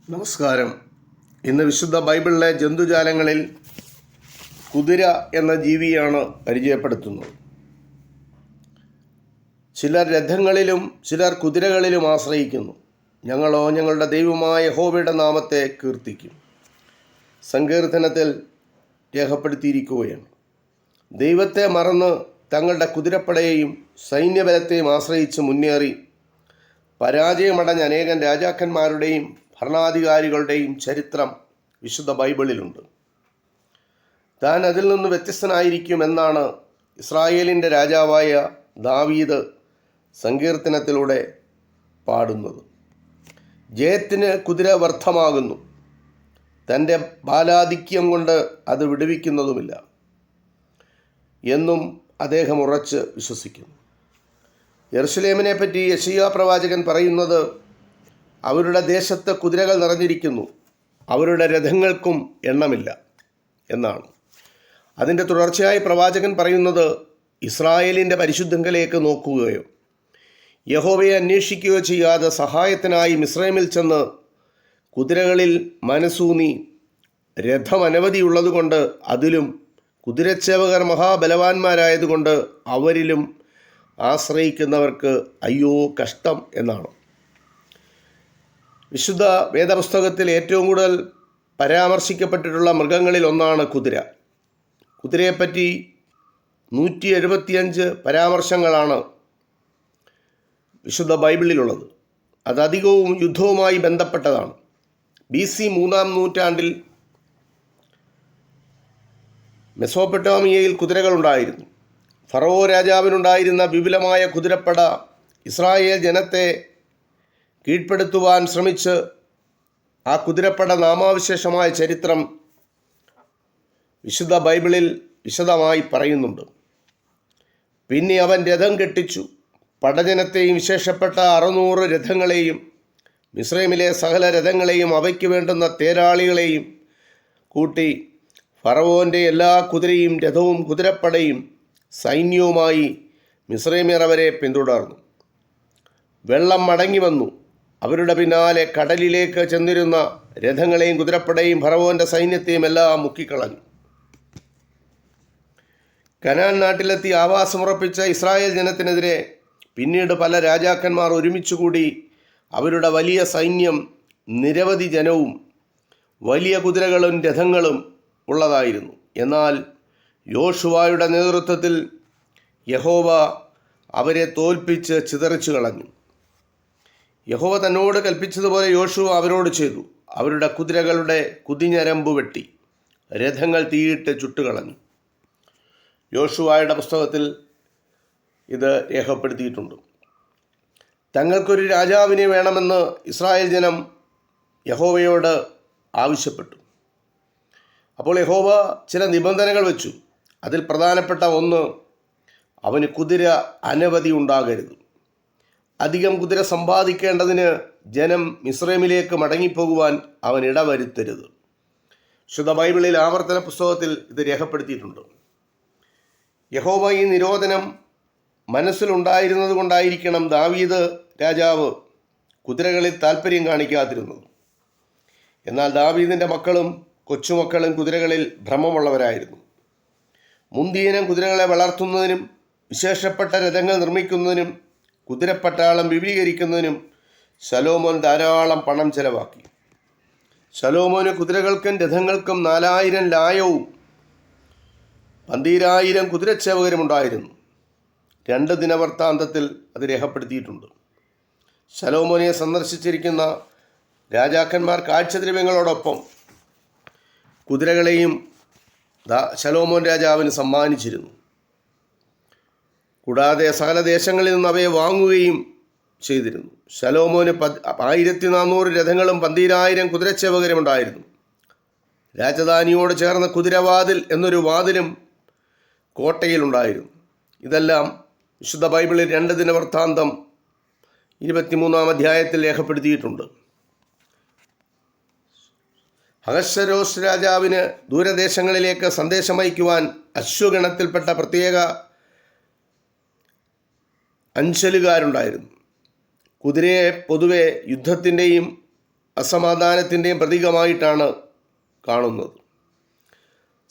നമസ്കാരം. ഇന്ന് വിശുദ്ധ ബൈബിളിലെ ജന്തുജാലങ്ങളിൽ കുതിര എന്ന ജീവിയാണ് പരിചയപ്പെടുത്തുന്നത്. ചിലർ രഥങ്ങളിലും ചിലർ കുതിരകളിലും ആശ്രയിക്കുന്നു. ഞങ്ങളോ ഞങ്ങളുടെ ദൈവമായ യഹോവയുടെ നാമത്തെ കീർത്തിക്കും. സങ്കീർത്തനത്തിൽ രേഖപ്പെടുത്തിയിരിക്കുകയാണ്. ദൈവത്തെ മറന്ന് തങ്ങളുടെ കുതിരപ്പടയെയും സൈന്യബലത്തെയും ആശ്രയിച്ച് മുന്നേറി പരാജയമടഞ്ഞ അനേകം രാജാക്കന്മാരുടെയും ഭരണാധികാരികളുടെയും ചരിത്രം വിശുദ്ധ ബൈബിളിലുണ്ട്. താൻ അതിൽ നിന്ന് വ്യത്യസ്തനായിരിക്കുമെന്നാണ് ഇസ്രായേലിൻ്റെ രാജാവായ ദാവീദ് സങ്കീർത്തനത്തിലൂടെ പാടുന്നത്. ജയത്തിന് കുതിര വ്യർത്ഥമാകുന്നു, തൻ്റെ ബാലാധിക്യം കൊണ്ട് അത് വിടുവിക്കുന്നതുമില്ല എന്നും അദ്ദേഹം ഉറച്ച് വിശ്വസിക്കുന്നു. യെരുശലേമിനെ പറ്റി യെശയ്യാ പ്രവാചകൻ പറയുന്നത്, അവരുടെ ദേശത്ത് കുതിരകൾ നിറഞ്ഞിരിക്കുന്നു, അവരുടെ രഥങ്ങൾക്കും എണ്ണമില്ല എന്നാണ്. അതിൻ്റെ തുടർച്ചയായി പ്രവാചകൻ പറയുന്നത്, ഇസ്രായേലിൻ്റെ പരിശുദ്ധങ്കലേക്ക് നോക്കുകയോ യഹോവയെ അന്വേഷിക്കുകയോ ചെയ്യാതെ സഹായത്തിനായി മിസ്രൈമിൽ ചെന്ന് കുതിരകളിൽ മനസ്സൂന്നി രഥം അനവധിയുള്ളതുകൊണ്ട് അതിലും കുതിരച്ചേവകർ മഹാബലവാന്മാരായതുകൊണ്ട് അവരിലും ആശ്രയിക്കുന്നവർക്ക് അയ്യോ കഷ്ടം എന്നാണ്. വിശുദ്ധ വേദപുസ്തകത്തിൽ ഏറ്റവും കൂടുതൽ പരാമർശിക്കപ്പെട്ടിട്ടുള്ള മൃഗങ്ങളിൽ ഒന്നാണ് കുതിര. കുതിരയെപ്പറ്റി 175 പരാമർശങ്ങളാണ് വിശുദ്ധ ബൈബിളിലുള്ളത്. അതധികവും യുദ്ധവുമായി ബന്ധപ്പെട്ടതാണ്. BC 3-ാം നൂറ്റാണ്ടിൽ മെസോപ്പൊട്ടാമിയയിൽ കുതിരകളുണ്ടായിരുന്നു. ഫറവോ രാജാവിനുണ്ടായിരുന്ന വിപുലമായ കുതിരപ്പട ഇസ്രായേൽ ജനത്തെ കീഴ്പ്പെടുത്തുവാൻ ശ്രമിച്ച് ആ കുതിരപ്പട നാമാവിശേഷമായ ചരിത്രം വിശുദ്ധ ബൈബിളിൽ വിശദമായി പറയുന്നുണ്ട്. പിന്നെ അവൻ രഥം കെട്ടിച്ചു, പടജനത്തെയും വിശേഷപ്പെട്ട 600 രഥങ്ങളെയും മിസ്രൈമിലെ സകല രഥങ്ങളെയും അവയ്ക്ക് വേണ്ടുന്ന തേരാളികളെയും കൂട്ടി ഫറവോൻ്റെ എല്ലാ കുതിരയും രഥവും കുതിരപ്പടയും സൈന്യവുമായി മിസ്രൈമ്യർ അവരെ പിന്തുടർന്നു. വെള്ളം മടങ്ങി വന്നു. അവരുടെ പിന്നാലെ കടലിലേക്ക് ചെന്നിരുന്ന രഥങ്ങളെയും കുതിരപ്പടയും ഫറവോൻ്റെ സൈന്യത്തെയും എല്ലാം മുക്കിക്കളഞ്ഞു. കനാൻ നാട്ടിലെത്തി ആവാസമുറപ്പിച്ച ഇസ്രായേൽ ജനത്തിനെതിരെ പിന്നീട് പല രാജാക്കന്മാർ ഒരുമിച്ചുകൂടി അവരുടെ വലിയ സൈന്യം നിരവധി ജനവും വലിയ കുതിരകളും രഥങ്ങളും ഉള്ളതായിരുന്നു. എന്നാൽ യോശുവായുടെ നേതൃത്വത്തിൽ യഹോവ അവരെ തോൽപ്പിച്ച് ചിതറിച്ചു കളഞ്ഞു. യഹോവ തന്നോട് കൽപ്പിച്ചതുപോലെ യോശുവ അവരോട് ചെയ്തു. അവരുടെ കുതിരകളുടെ കുതിഞ്ഞരമ്പ് വെട്ടി രഥങ്ങൾ തീയിട്ട് ചുട്ടുകളഞ്ഞു. യോശുവയുടെ പുസ്തകത്തിൽ ഇത് രേഖപ്പെടുത്തിയിട്ടുണ്ട്. തങ്ങൾക്കൊരു രാജാവിനെ വേണമെന്ന് ഇസ്രായേൽ ജനം യഹോവയോട് ആവശ്യപ്പെട്ടു. അപ്പോൾ യഹോവ ചില നിബന്ധനകൾ വെച്ചു. അതിൽ പ്രധാനപ്പെട്ട ഒന്ന്, അവന് കുതിര അനവധി ഉണ്ടാകരുത്. അധികം കുതിര സമ്പാദിക്കേണ്ടതിന് ജനം മിസ്രൈമിലേക്ക് മടങ്ങിപ്പോകുവാൻ അവൻ ഇടവരുത്തരുത്. വിശുദ്ധ ബൈബിളിൽ ആവർത്തന പുസ്തകത്തിൽ ഇത് രേഖപ്പെടുത്തിയിട്ടുണ്ട്. യഹോവ ഈ നിരോധനം മനസ്സിലുണ്ടായിരുന്നത് കൊണ്ടായിരിക്കണം ദാവീദ് രാജാവ് കുതിരകളിൽ താല്പര്യം കാണിക്കാതിരുന്നത്. എന്നാൽ ദാവീദിൻ്റെ മക്കളും കൊച്ചുമക്കളും കുതിരകളിൽ ഭ്രമമുള്ളവരായിരുന്നു. മുന്തിയിനം കുതിരകളെ വളർത്തുന്നതിനും വിശേഷപ്പെട്ട രഥങ്ങൾ നിർമ്മിക്കുന്നതിനും കുതിരപ്പട്ടാളം വിപുലീകരിക്കുന്നതിനും ശലോമോൻ ധാരാളം പണം ചെലവാക്കി. ശലോമോന് കുതിരകൾക്കും രഥങ്ങൾക്കും 4000 ലായവും 12,000 കുതിരച്ചേവകരും ഉണ്ടായിരുന്നു. 2 ദിനവൃത്താന്തത്തിൽ അത് രേഖപ്പെടുത്തിയിട്ടുണ്ട്. ശലോമോനെ സന്ദർശിച്ചിരിക്കുന്ന രാജാക്കന്മാർ കാഴ്ചദ്രവ്യങ്ങളോടൊപ്പം കുതിരകളെയും ശലോമോൻ രാജാവിന് സമ്മാനിച്ചിരുന്നു. കൂടാതെ സകല ദേശങ്ങളിൽ നിന്ന് അവയെ വാങ്ങുകയും ചെയ്തിരുന്നു. ശലോമോന് 1400 രഥങ്ങളും 12,000 കുതിരച്ചേവകരും ഉണ്ടായിരുന്നു. രാജധാനിയോട് ചേർന്ന കുതിരവാതിൽ എന്നൊരു വാതിലും കോട്ടയിലുണ്ടായിരുന്നു. ഇതെല്ലാം വിശുദ്ധ ബൈബിളിൽ 2 ദിനവൃത്താന്തം 23-ാം അധ്യായത്തിൽ രേഖപ്പെടുത്തിയിട്ടുണ്ട്. അഹശ്വേരോശ് രാജാവിന് ദൂരദേശങ്ങളിലേക്ക് സന്ദേശമയക്കുവാൻ അശ്വഗണത്തിൽപ്പെട്ട പ്രത്യേക അഞ്ചലുകാരുണ്ടായിരുന്നു. കുതിരയെ പൊതുവെ യുദ്ധത്തിൻ്റെയും അസമാധാനത്തിൻ്റെയും പ്രതീകമായിട്ടാണ് കാണുന്നത്.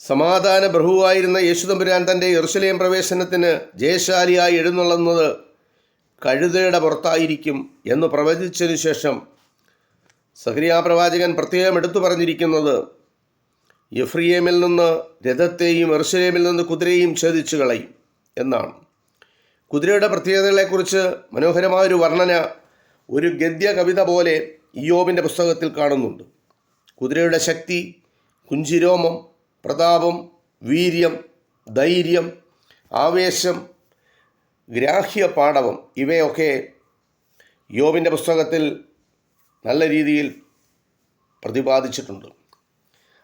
സമാധാന പ്രഭുവായിരുന്ന യേശുതമ്പുരാൻ തൻ്റെ യെരൂശലേം പ്രവേശനത്തിന് ജയശാലിയായി എഴുന്നള്ളുന്നത് കഴുതയുടെ പുറത്തായിരിക്കും എന്ന് പ്രവചിച്ചതിനു ശേഷം സഖറിയാ പ്രവാചകൻ പ്രത്യേകം എടുത്തു പറഞ്ഞിരിക്കുന്നത് എഫ്രയീമിൽ നിന്ന് രഥത്തെയും യെരൂശലേമിൽ നിന്ന് കുതിരയെയും ഛേദിച്ചു കളയും എന്നാണ്. കുതിരയുടെ പ്രത്യേകതകളെക്കുറിച്ച് മനോഹരമായൊരു വർണ്ണന ഒരു ഗദ്യ കവിത പോലെ ഇയ്യോബിൻ്റെ പുസ്തകത്തിൽ കാണുന്നുണ്ട്. കുതിരയുടെ ശക്തി, കുഞ്ചിരോമം, പ്രതാപം, വീര്യം, ധൈര്യം, ആവേശം, ഗ്രാഹ്യ പാടവം ഇവയൊക്കെ ഇയ്യോബിൻ്റെ പുസ്തകത്തിൽ നല്ല രീതിയിൽ പ്രതിപാദിച്ചിട്ടുണ്ട്.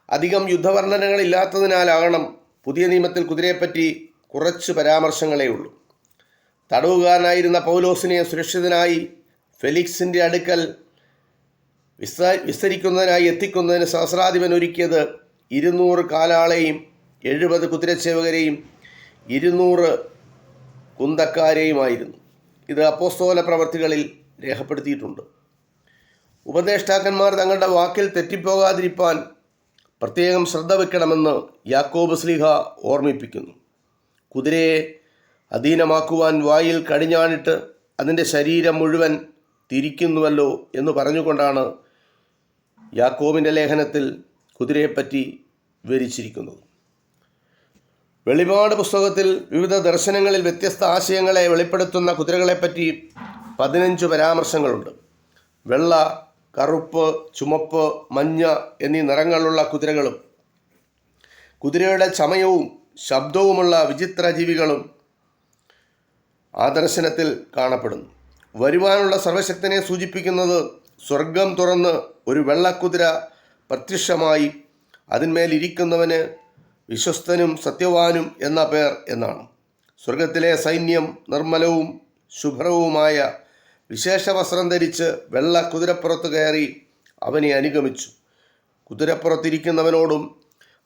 അധികം യുദ്ധവർണ്ണനകളില്ലാത്തതിനാലാകണം പുതിയ നിയമത്തിൽ കുതിരയെപ്പറ്റി കുറച്ച് പരാമർശങ്ങളേ ഉള്ളൂ. തടവുകാരനായിരുന്ന പൗലോസിനെ സുരക്ഷിതനായി ഫെലിക്സിൻ്റെ അടുക്കൽ വിസ്തരിക്കുന്നതിനായി എത്തിക്കുന്നതിന് സഹസ്രാധിപൻ ഒരുക്കിയത് 200 കാലാളെയും 70 കുതിരച്ചേവകരെയും 200 കുന്തക്കാരെയുമായിരുന്നു. ഇത് അപ്പോസ്തല പ്രവർത്തികളിൽ രേഖപ്പെടുത്തിയിട്ടുണ്ട്. ഉപദേഷ്ടാക്കന്മാർ തങ്ങളുടെ വാക്കിൽ തെറ്റിപ്പോകാതിരിക്കാൻ പ്രത്യേകം ശ്രദ്ധ വയ്ക്കണമെന്ന് യാക്കോബ് ശ്ലീഹ ഓർമ്മിപ്പിക്കുന്നു. കുതിരയെ അധീനമാക്കുവാൻ വായിൽ കടിഞ്ഞാണിട്ട് അതിൻ്റെ ശരീരം മുഴുവൻ തിരിക്കുന്നുവല്ലോ എന്ന് പറഞ്ഞുകൊണ്ടാണ് യാക്കോബിൻ്റെ ലേഖനത്തിൽ കുതിരയെപ്പറ്റി വിവരിച്ചിരിക്കുന്നത്. വെളിപാട് പുസ്തകത്തിൽ വിവിധ ദർശനങ്ങളിൽ വ്യത്യസ്ത ആശയങ്ങളെ വെളിപ്പെടുത്തുന്ന കുതിരകളെപ്പറ്റി 15 പരാമർശങ്ങളുണ്ട്. വെള്ള, കറുപ്പ്, ചുമപ്പ്, മഞ്ഞ എന്നീ നിറങ്ങളുള്ള കുതിരകളും കുതിരയുടെ ചമയവും ശബ്ദവുമുള്ള വിചിത്ര ജീവികളും ആ ദർശനത്തിൽ കാണപ്പെടുന്നു. വരുവാനുള്ള സർവശക്തനെ സൂചിപ്പിക്കുന്നത് സ്വർഗം തുറന്ന് ഒരു വെള്ളക്കുതിര പ്രത്യക്ഷമായി അതിന്മേലിരിക്കുന്നവന് വിശ്വസ്തനും സത്യവാനും എന്ന പേർ എന്നാണ്. സ്വർഗത്തിലെ സൈന്യം നിർമ്മലവും ശുഭ്രവുമായ വിശേഷ വസ്ത്രം ധരിച്ച് വെള്ള കുതിരപ്പുറത്ത് കയറി അവനെ അനുഗമിച്ചു. കുതിരപ്പുറത്തിരിക്കുന്നവനോടും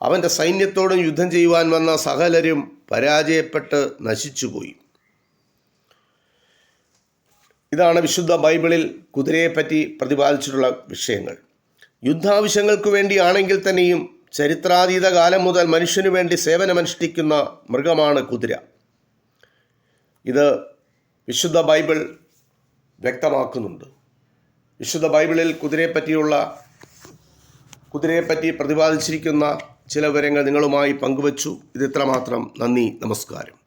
അവൻ്റെ സൈന്യത്തോടും യുദ്ധം ചെയ്യുവാൻ വന്ന സകലരും പരാജയപ്പെട്ട് നശിച്ചുപോയി. ഇതാണ് വിശുദ്ധ ബൈബിളിൽ കുതിരയെപ്പറ്റി പ്രതിപാദിച്ചിട്ടുള്ള വിഷയങ്ങൾ. യുദ്ധാവശ്യങ്ങൾക്ക് വേണ്ടിയാണെങ്കിൽ തന്നെയും ചരിത്രാതീത കാലം മുതൽ മനുഷ്യനു വേണ്ടി സേവനമനുഷ്ഠിക്കുന്ന മൃഗമാണ് കുതിര. ഇത് വിശുദ്ധ ബൈബിൾ വ്യക്തമാക്കുന്നുണ്ട്. വിശുദ്ധ ബൈബിളിൽ കുതിരയെപ്പറ്റി പ്രതിപാദിച്ചിരിക്കുന്ന ചില വിവരങ്ങൾ നിങ്ങളുമായി പങ്കുവച്ചു. ഇത് ഇത്രമാത്രം. നന്ദി, നമസ്കാരം.